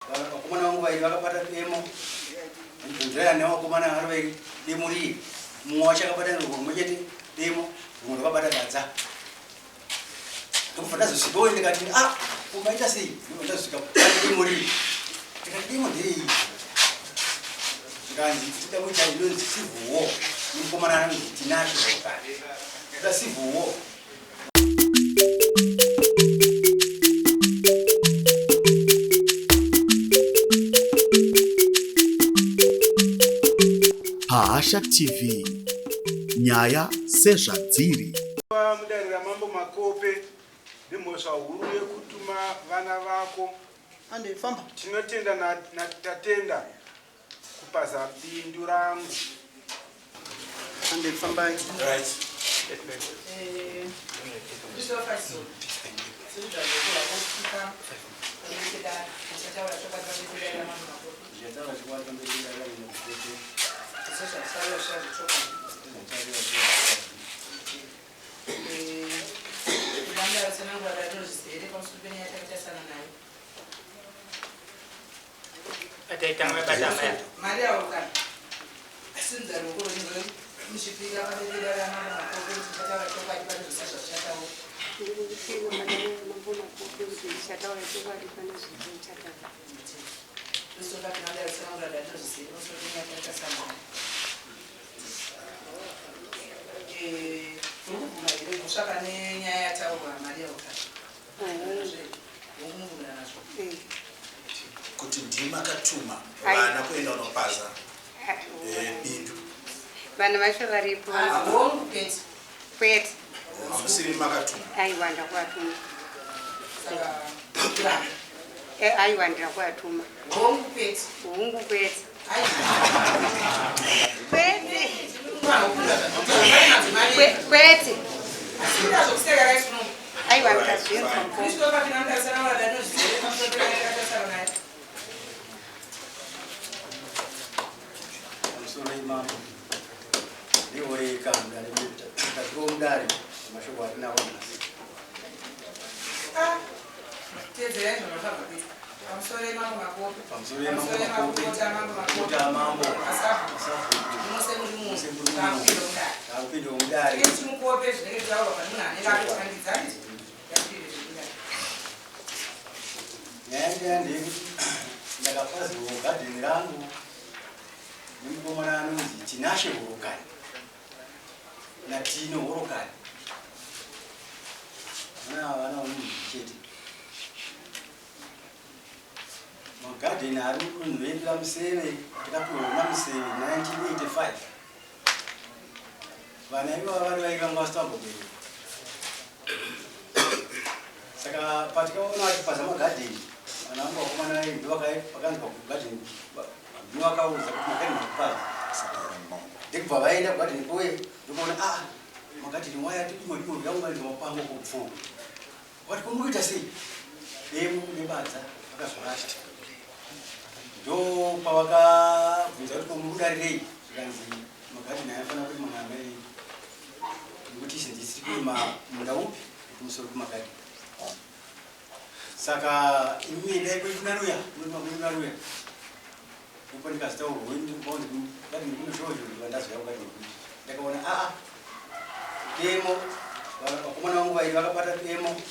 Wakomana wangu vairi vakabata demo. Ndonzera nawo wakomana vari vairi demo rii. Mumwe wacho akabata rumwe chete demo, rumwe rwakabata gadza. Ndokubva ndazosvikawo ndikati umaita sei? Ndazosvika demo rii. Ndikati demo nderei? Ndikanzi tida kuita inonzi civil war. Mukomana anonzi tinashe zvakare. Kuda civil war. Hasha TV Nyaya sezvadziri. Mudarira mambo makope ndimhosva huru yekutuma vana vako. Andifamba. Tinotenda natatenda kupaza bindu rangu. Andifamba. Right. Kuti ndima katuma vana kuenda unopaza bindu vana vacho varipo kwete hamusiri makatuma aiwanda kuvatuma aiwandira kuvatuma hungu kwete kwete aiwandira zvinhu ndakapazi YeGarden rangu nemukomana anonzi tinashe hurukani natino hurukani vana vanonzi YeGarden ari mudunhu redu ramuseve takapiwa namuseve 1985 vana ivava vari vairangwa vasitamboberi saka patikaona vachipaza maGarden vana vangu vakomana vakanzi pakuGarden ndivakaudza kuti maGarden akupaza ndikubva vaenda kuGarden kuwe ndikuona maGarden waya tidimo yaunganidza mapango kupfuura wati kumboita sei demo nebadza vakazorasha ndo pavakabvunza kuti komudarirei zvikanzi maGarden ayafanira kuti mangamei nekuti izi ndisiri kuima munda upi kumusoro kumaGarden saka imi ndai kuinaruya kuinaruya upo ndikazitaurwa ndikuona Garden kunoshoyo vandazoya kuGarden ndakaona demo vakomana vangu vairi vakabata demo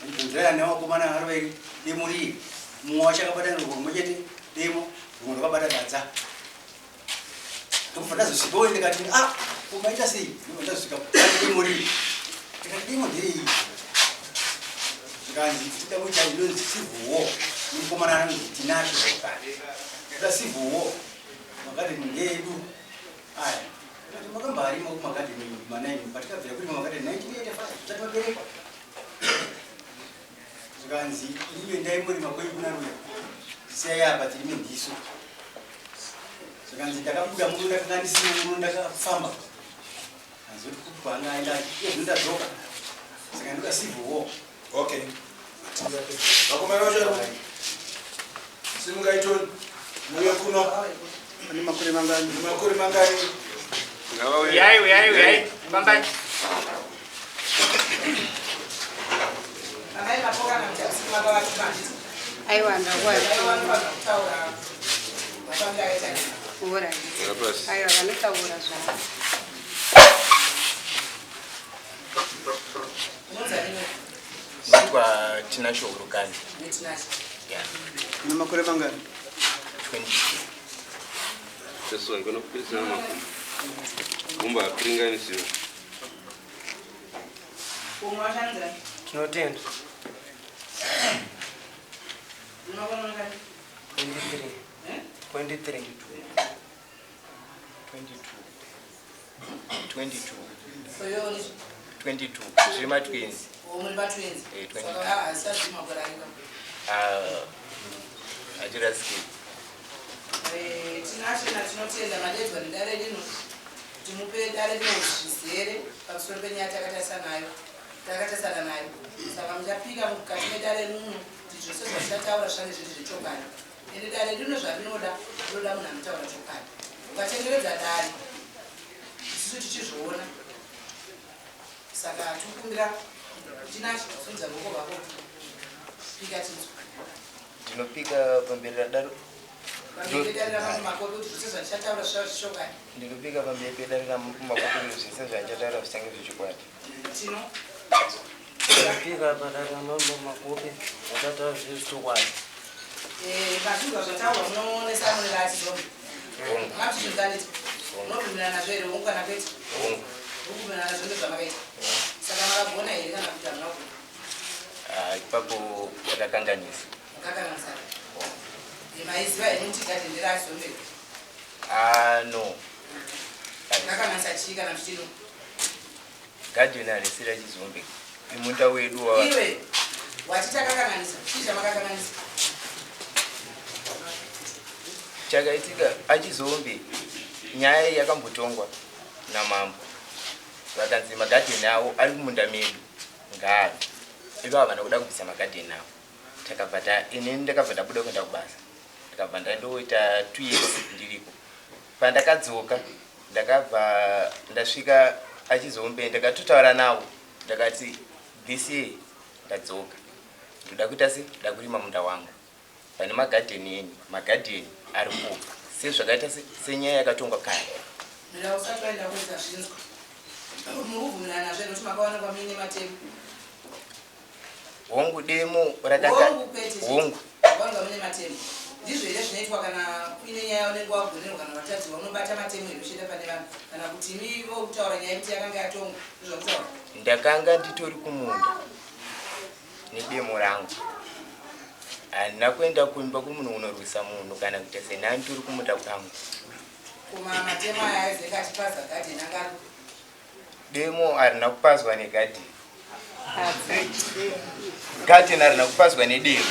ndonzera nawo wakomana vari vairi demo rii mumwe wacho akabata rumwe chete demo rumwe rwakabata gadza ndokubva ndazosvikawo ndikati umaita sei ndazosvika demo rii ndikati demo nderei ndikanzi tida kuita inonzi civil war mukomana anonzi tinashe zvakare kuda civil war maGarden ngeedu aya makambarimo kumaGarden ma9 patikabvira kuri maGarden 1985 tisati vaberekwa zvikanzi iwe ndaimurima kwei kunaruya siyai apa tiri mundiso zvikanzi ndakabuda muno ndakanga ndisina muno ndakafamba azoti kubhanga aenda ndadzoka saka ndoka civil war. Okay. Vakomana vacho simungaitoni muye kuno Ani makore mangani? makore mangani? Uyai, bambai. Amai mapoka na mchapsi mwaga wa kibandisi. Aiwa ndakwaituma. Kutaura mafambiro akaita Ora. Aiwa vanotaura zvavo. Ndikwa tinasho urukani. Yeah. Una makore mangani? 20. Pessoal, quando precisamos, vamos lá, pringanisio. Tinotenda. 23. 22. Zvima twins. 22. Ajiraski. tinotenda madedzwa nedare rino timupe dare rino zvizere pamusoro penyaya takatasana nayo saka muchapika mukati medare rino kuti zvose zvatichataura zvange zviri zvechokani ende dare rino zvarinoda rinoda munhu anotaura chokani ukatenderedza dare isusu tichizvoona saka tikumbira tinacho sonza ruoko rwako pika tinzwa Ndinopika pamberi radaro. Ndinopika pamberi pedare ramakoto zvese zvanchataura zvisange zvichikwata. Ndinopika padare ramambo makope zvachataura zvese zvichikwata. Mazvinhu zvataurwa munoonesa mune rachizombe maptizvinganiti unobvumirana nazvo here hongu kana kwete ukubvumirana nazvo ndezvamakaita saka makagona here kana kuti hamuna kugona Ipapo takakanganisa. makakanganisa maiziva here kuti gadheni rachizombe No. makakanganisa chii kana mchitino Gadheni harisi rachizombe. Imunda wedu wa iwe wati takakanganisa chii chamakakanganisa chakaitika achizombe nyaya yakambotongwa namambo vakanzi magadheni avo ari kumunda medu ngaari ivo havana kuda kubvisa magadheni avo takabva inini ndakabva ndabuda kuenda kubasa ndakabva ndandoita 2 years ndiriko pandakadzoka ndakabva ndasvika achizombe ndakatotaura navo ndakati this year ndadzoka ndoda kuita se ndoda kurima munda wangu pane magadheni enyu magadheni ari kupa sezvakaita senyaya yakatongwa kare mira usati waenda kuita zvinzwa murikubvumirana nazvo nokuti makaonekwa muine Matemo hongu demo rakanga hongu wanga mune Matemo ndizvo here zvinoitwa kana uine nyaya unenge wagonero kana vatadzirwa unobata Matemo inoshenda pane vanhu kana kuti imivo kutaura nyaya yekuti yakanga yatongwa ndizvakutaura ndakanga nditori kumunda nedemo rangu handina kuenda kumba kumunhu unorwisa munhu kana kuita senani tori kumunda kwangu kuma Matemo aya aizeka achipaza gadheni angaro demo harina kupazwa negadheni gadheni harina kupazwa nedemo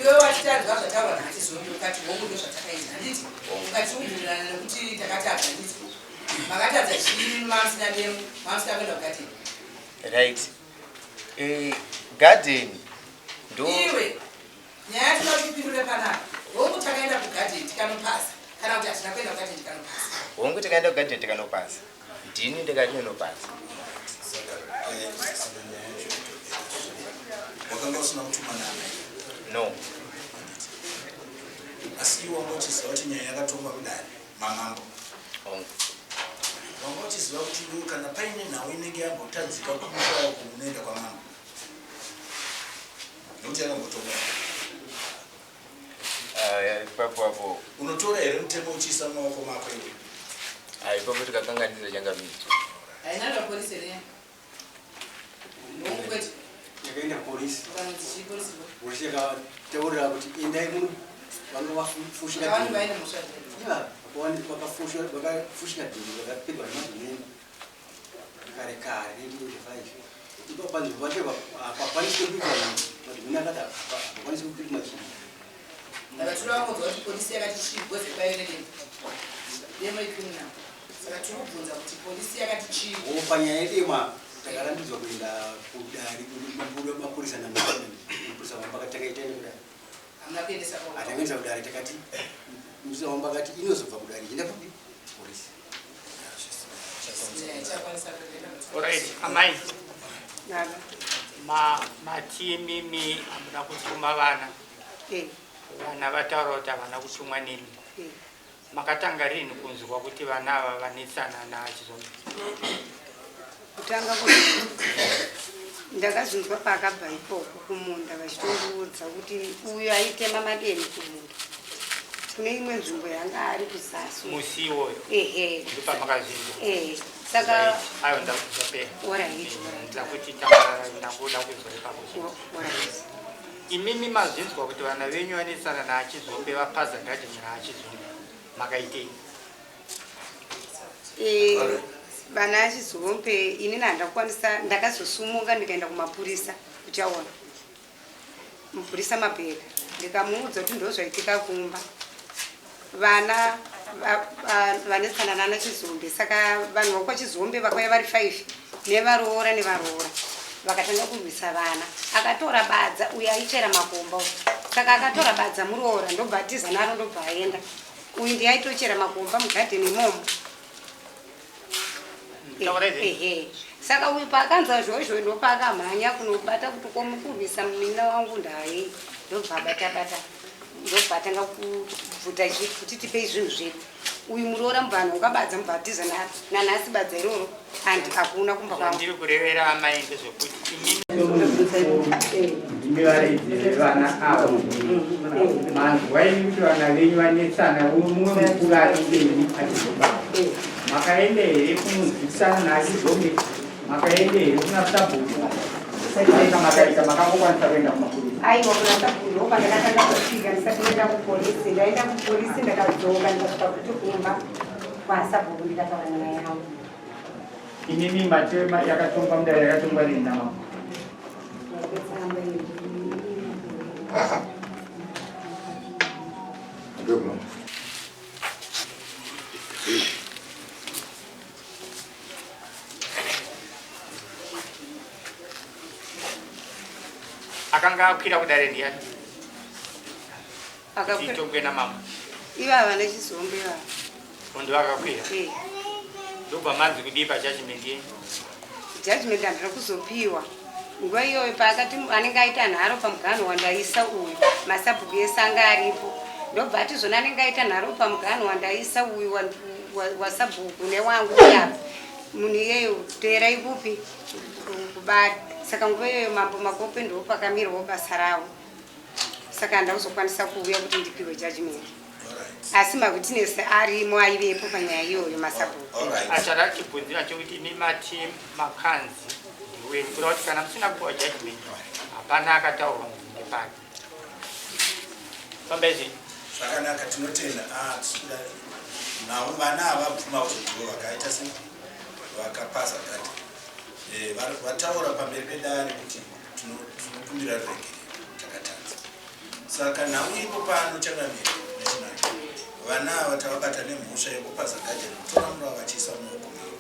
iwe watitanzwa zvataurwa nachizombe ukati hongu ndo zvatakaita handiti ukati ubvumirana nekuti takatadza handiti makatadza chii mamusina demo mamusina kuenda kugadheni right gadheni ndo iwe nyaya tinoda kupindure panapa hongu takaenda kugadheni tikanopasa kana kuti hatina kuenda kugadheni tikanopasa hongu takaenda kugadheni tikanopasa ndini ndikati ndinopasa wakanga usina kutuma name no asi wanga uchiziva kuti nyaya yakatongwa kudare mamambo hongu wanga uchiziva kuti iwe kana paine nhau inenge yambotadzika kumusha kumunoenda kwamambo nekuti yakambotongwa ipapo apo unotora here Mutemo uchiisa mumaoko mako iwe ipapo tikakanganisa changa miti hainanda polisi here hongu kwete Yakaenda polisi. ukanoti chii polisi Polisi yakataurira kuti endai muno vanga vafushika vanhu vaine mhosva vakafushika dhinhu vakapigwa nemadhimeni kare kare 1985 ipo panzvimbo pacho hapakwanisi kupigwa madhimeni akati hapakwanisi kupigwa chinhu ndakatoda vangodzwa kuti polisi yakati chii bwese paionekeni demo icriminal saka tiri kubvunza kuti polisi yakati chii panyaya yedema takarambidzwa kuenda kudari mapurisa namapurisa vamba katakaitene kudari hamuna kuendesa atakaendesa kudari takati mupurisa vamba kati inozobva kudari ienda kupi polisi chakwanisa kuenda Alright, amai. Baba. Mimi amuna kutuma vana vana vataura kuti havana kutumwa nemi makatanga rini kunzwa kuti vana ava vanesana nachizombe kutanga kuti ndakazvinzwa paakabva ikoko kumunda vachitondiudza kuti uyu aitema madeni kumunda kune imwe nzvimbo yanga ari kuzasi musi iwoyo ndopamakazvinzwa saka ayo ndakuzopera kuti ndakuda kuzwa ipapo imimi mazvinzwa kuti vana venyu vanesana naachizombe vapaza gadheni raachizombe makaitei vana achizombe inini handakwanisa ndakazosumuka ndikaenda kumapurisa kuchaona mupurisa mapeka ndikamuudza kuti ndozvaitika kumba vana vanesana nana chizombe saka vanhu vakwachizombe vakauya vari 5 nevaroora nevaroora vakatanga kurwisa vana akatora badza uyo aichera makomba saka akatora badza muroora ndobva atiza naro ndobva aenda uyu ndiye aitochera makomba mugadheni imomo saka uyu paakanzwa zvozvo ndopaakamhanya kunobata kuti komukurwisa mina wangu ndaye ndobva abatabata ndobva atanga kubvuta kuti tipei zvinhu zvedu uyu muroora mubvanhu ungabadza mubhatiza nanhasi badza iroro andi hakuna kumba kwandiri kurevera amai ndezvekuti ndimivaridzi vana avo manzwai kuti vana venyu vanesana mumwe mukuru ari mberi achizomba makaenda here kumunzwisana naachizombe makaenda here kuna sabhuku saita makaita makangokwanisa kuenda kumapurisa aiwa kuna sabhuku ndokwandakananga kusvika ndisati ndaenda kupolisi ndaenda kupolisi ndakadzoka ndikasvika kuti kumba kwasabhuku ndikataura nyaya yangu inini matema yakatongwa mudare yakatongwa nenama akanga akwira kudare ndiani itongwe namama ivava nechizombe ivava mundu akakwira ndobva manzi kudii pajudgment yenyu judgment handina kuzopiwa nguva iyoyo paakati anenge aita nharo pamuganho wandaisa uyu masabhuku ese anga aripo ndobva ati zvona anenge aita nharo pamuganho wandaisa uyu wasabhuku newangu uyapa munhu iyeyo teerai kupi kubata saka nguva iyoyo mambo makope ndopakamirwawo basa ravo saka handina kuzokwanisa kuuya kuti ndipiwe judgment asi makutinesi arimo aivepo panyaya iyoyo masabhuku achada chibvunzira chokuti mimati makanzi ndiweni kuda kuti kana musina kupiwa judgment hapana akataurwa ngepake pambezvi zvakanaka tinotenda navo vana havabvuma kuti vakaita se vakapasa kati vataura pamberi pedare kuti tinokumbira ruregerero takatadza saka nhau ipo pano chakamira vana ava tavabata nemhosva yekupasa gadheni kutora murava vachiisa muoko mavo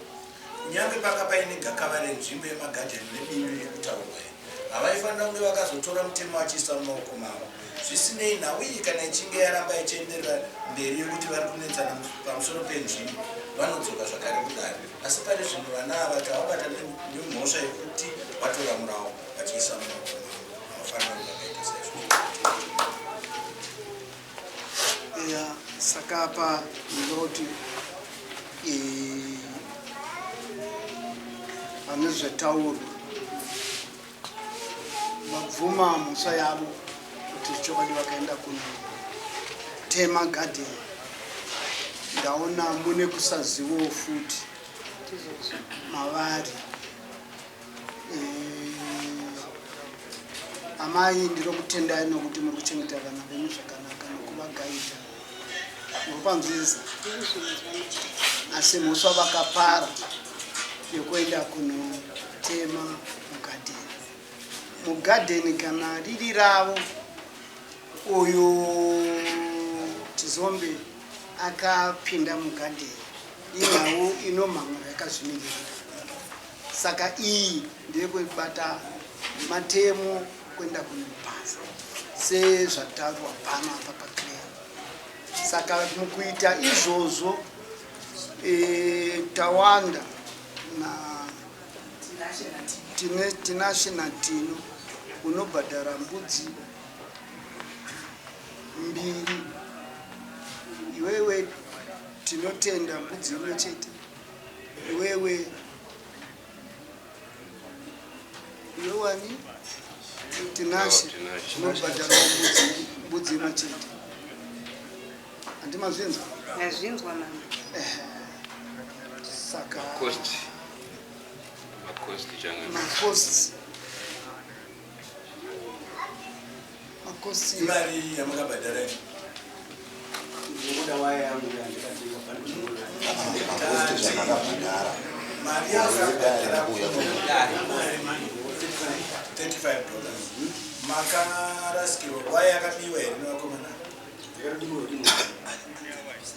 kunyange panga paine gakava renzvimbo yemagadheni nebindu rekutaurwa havaifanira kunge vakazotora mutemo vachiisa mumaoko mavo zvisinei nhau iyi kana ichinge yaramba ichienderera mberi yekuti vari kunetsana pamusoro penzvimbo vanodzoka zvakare kudare asi pane zvinhu vana ava tavabata nemhosva yekuti vatora muravo vachiisa mumaoko mavo vanofanira kunge vakaita saizvo saka apa ndinoti pane zvetaurwa vabvuma mhosva yavo kuti chokwadi vakaenda kunotema gadheni ndaona mune kusazivawo futi mavari amai ndiro kutendai nokuti muri kuchengeta vana venyu zvakanaka nokuvagaita murupanzvisa asi mhosva vakapara yekuenda kunotema mugadheni kana riri ravo uyu chizombe akapinda mugadheni inhau inomhamura yakazvimirira saka iyi ndeyekubata matemo kuenda kunopasa sezvataurwa pano apa pakrea saka mukuita izvozvo tawanda tinashe natino unobhadhara mbudzi mbiri, iwewe tinotenda mbudzi imwe chete, iwewe wani tinashe unobhadhara mbudzi imwe chete. Andimazvinzwa? Nazvinzwa mama. Saka makosti imari yamakabhadhara Ndokuda waya yangu yandikatika mari yakabhadhara $35 makarasikirwa waya yakabiwa here nevakomana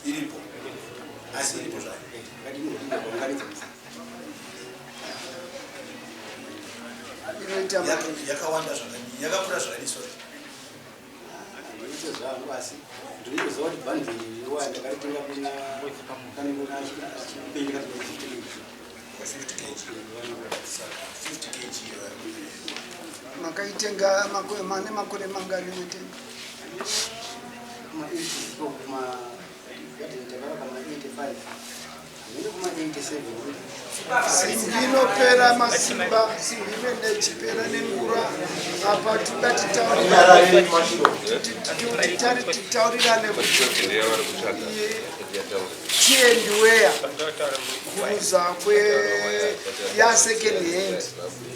iripo asi iripo zvayo yakawanda zvakadii yakakura zvakadii sori zvangu asi ndinoziva kuti bhandiri waya ndakaitenga kuna chipenga 50 kg makaitenga mane makore mangani matenga simbi inopera masimba, simbi imene ichipera nengura apa titaurirane chiendiweya kuza ya second hand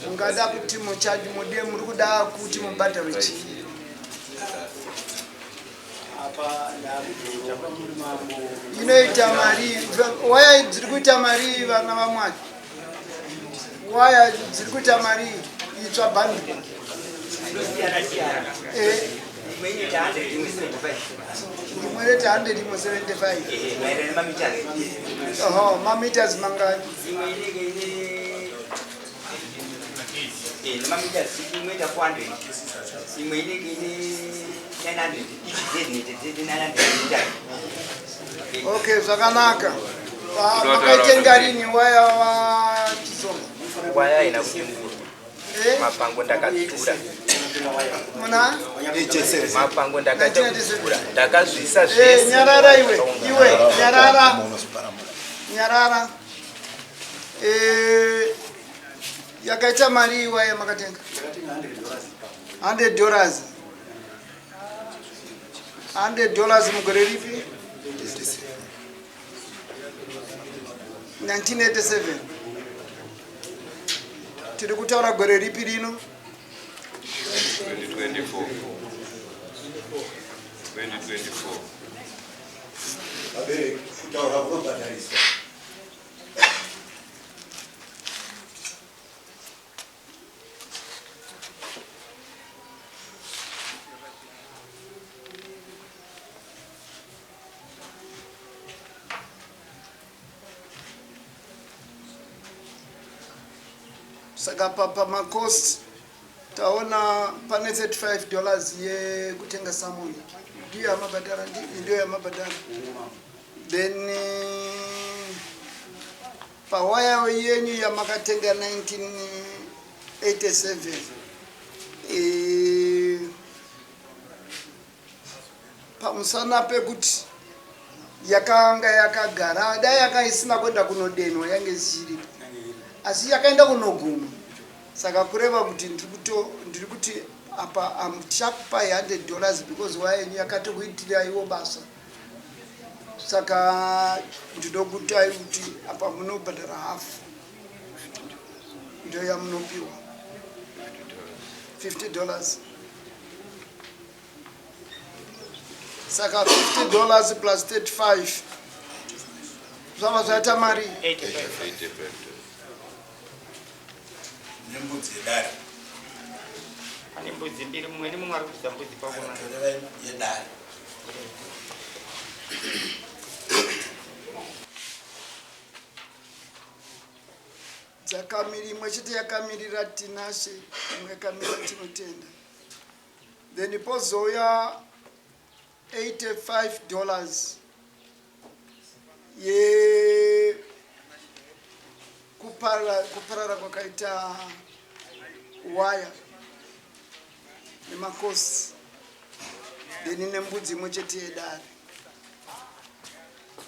ungada kuti muchaji mode muri kuda kuti mubhadharo chii inoita mari waya dziri kuita mari vana vamwari waya dziri kuita mari itsva bhandi imwe inoita 100 imwe 75 mameters mangani okay zvakanaka makaitenga rini waya wa Chisonga waya ina kuimbura mapango ndakadzura mapango ndakadzura ndakazvisa zvese nyarara iwe nyarara yakaita mari waya makatenga $100 $100 mugore ripi 1987 tiri kutaura gore ripi rino 2024 saka papa makost taona pane $35 yekutenga salmon ndiyo yamabhadhara ndiyo yamabhadhara then pawaya yenyu yamakatenga 1987 pamusana pekuti yakanga yakagara dai yakaisina kwenda kunodenwa yange ziripo asi yakaenda kunoguma saka kureva kuti ndiri kuti apa ndichakupa $100 because wayenyu yakatokuitira iwo basa saka ndinokutai kuti apa munobhadhara half ndio yamunopiwa $50 saka $50 plus 35 zvava zvaita mari 85 nembudzi yedare ane mbudzi mbiri mumwe nemumwe ari kudza mbudzi pakona yedare dzakamiri imwe chete yakamirira tinashe imwe yakamirira tinotenda then pozouya $85 ye kuparara kwakaita waya nemakosi then nembudzi imwe chete yedare